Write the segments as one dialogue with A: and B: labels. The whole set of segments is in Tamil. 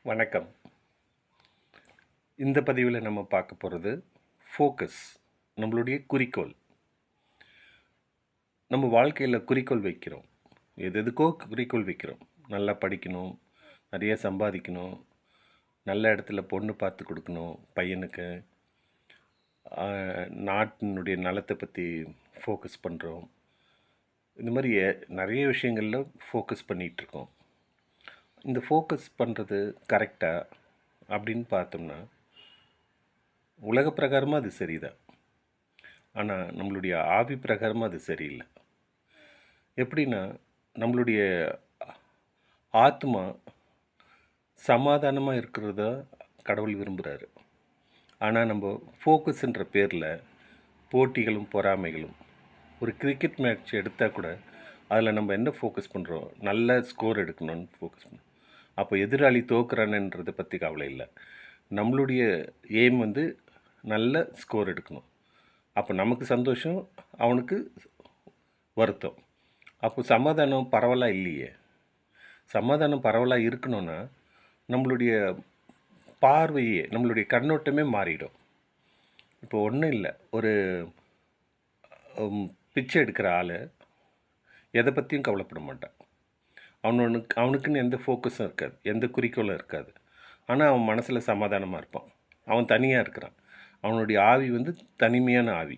A: வணக்கம். இந்த பதிவில் நம்ம பார்க்க போகிறது ஃபோக்கஸ், நம்மளுடைய குறிக்கோள். நம்ம வாழ்க்கையில் குறிக்கோள் வைக்கிறோம், எதுக்கோ குறிக்கோள் வைக்கிறோம். நல்லா படிக்கணும், நிறைய சம்பாதிக்கணும், நல்ல இடத்துல பொண்ணு பார்த்து கொடுக்கணும் பையனுக்கு, நாட்டினுடைய நலத்தை பற்றி ஃபோக்கஸ் பண்ணுறோம். இந்த மாதிரி நிறைய விஷயங்களில் ஃபோக்கஸ் பண்ணிகிட்ருக்கோம். இந்த ஃபோக்கஸ் பண்ணுறது கரெக்டாக அப்படின்னு பார்த்தோம்னா, உலக பிரகாரமாக அது சரிதான், ஆனால் நம்மளுடைய ஆவி பிரகாரமாக அது சரியில்லை. எப்படின்னா, நம்மளுடைய ஆத்மா சமாதானமாக இருக்கிறத கடவுள் விரும்புகிறாரு. ஆனால் நம்ம ஃபோக்கஸ்ன்ற பேரில் போட்டிகளும் பொறாமைகளும், ஒரு கிரிக்கெட் மேட்ச் எடுத்தால் கூட அதில் நம்ம என்ன ஃபோக்கஸ் பண்ணுறோம், நல்ல ஸ்கோர் எடுக்கணும்னு ஃபோக்கஸ் பண்ணுறோம். அப்போ எதிராளி தோக்குறானன்றதை பற்றி கவலை இல்லை. நம்மளுடைய எய்ம் நல்ல ஸ்கோர் எடுக்கணும். அப்போ நமக்கு சந்தோஷம், அவனுக்கு வருத்தம். அப்போ சமாதானம் பரவலாக இல்லையே. சமாதானம் பரவலாக இருக்கணும்னா நம்மளுடைய பார்வையே, நம்மளுடைய கண்ணோட்டமே மாறிடும். இப்போ ஒன்றும் இல்லை, ஒரு பிச்சை எடுக்கிற ஆள் எதை பற்றியும் கவலைப்பட மாட்டான். அவனுக்குன்னு எந்த ஃபோக்கஸும் இருக்காது, எந்த குறிக்கோளும் இருக்காது. ஆனால் அவன் மனசில் சமாதானமாக இருப்பான். அவன் தனியாக இருக்கிறான். அவனுடைய ஆவி தனிமையான ஆவி.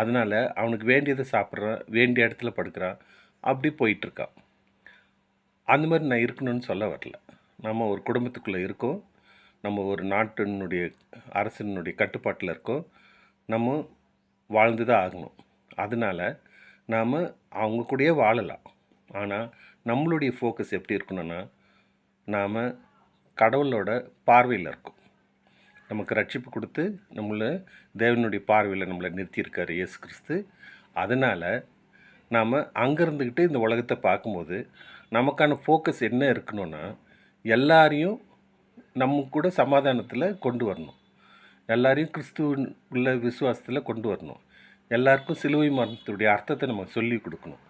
A: அதனால் அவனுக்கு வேண்டியதை சாப்பிட்றான், வேண்டிய இடத்துல படுக்கிறான், அப்படி போயிட்டுருக்கான். அந்த மாதிரி நான் இருக்கணும்னு சொல்ல வரல. நம்ம ஒரு குடும்பத்துக்குள்ளே இருக்கோம், நம்ம ஒரு நாட்டினுடைய அரசனுடைய கட்டுப்பாட்டில் இருக்கோம், நம்ம வாழ்ந்து தான் ஆகணும். அதனால் நாம் அவங்க கூடயே வாழலாம். ஆனால் நம்மளுடைய ஃபோக்கஸ் எப்படி இருக்கணும்னா, நாம் கடவுளோட பார்வையில் இருக்கோம். நமக்கு ரட்சிப்பு கொடுத்து நம்மளை தேவனுடைய பார்வையில் நம்மளை நிறுத்தியிருக்காரு இயேசு கிறிஸ்து. அதனால் நாம் அங்கே இருந்துக்கிட்டு இந்த உலகத்தை பார்க்கும்போது நமக்கான ஃபோக்கஸ் என்ன இருக்கணும்னா, எல்லாரையும் நம்ம கூட சமாதானத்தில் கொண்டு வரணும், எல்லாரையும் கிறிஸ்துவுள்ள விசுவாசத்தில் கொண்டு வரணும், எல்லாருக்கும் சிலுவை மரணத்துடைய அர்த்தத்தை நம்ம சொல்லி கொடுக்கணும்.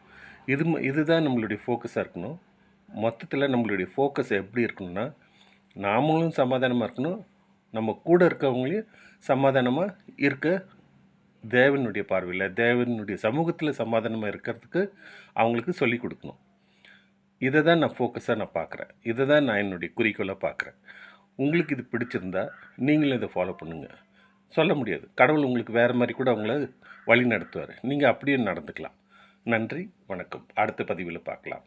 A: இதுதான் நம்மளுடைய ஃபோக்கஸாக இருக்கணும். மொத்தத்தில் நம்மளுடைய ஃபோக்கஸ் எப்படி இருக்கணும்னா, நாமளும் சமாதானமாக இருக்கணும், நம்ம கூட இருக்கவங்களையும் சமாதானமாக இருக்க தேவனுடைய பார்வையில், தேவனுடைய சமூகத்தில் சமாதானமாக இருக்கிறதுக்கு அவங்களுக்கு சொல்லிக் கொடுக்கணும். இதை தான் நான் ஃபோக்கஸாக பார்க்குறேன். இதை தான் நான் என்னுடைய குறிக்கோளாக பார்க்குறேன். உங்களுக்கு இது பிடிச்சிருந்தா நீங்களும் இதை ஃபாலோ பண்ணுங்கள். சொல்ல முடியாது, கடவுள் உங்களுக்கு வேறு மாதிரி கூட அவங்கள வழி நடத்துவார். நீங்கள் அப்படியே நடந்துக்கலாம். நன்றி, வணக்கம். அடுத்த பதிவில் பார்க்கலாம்.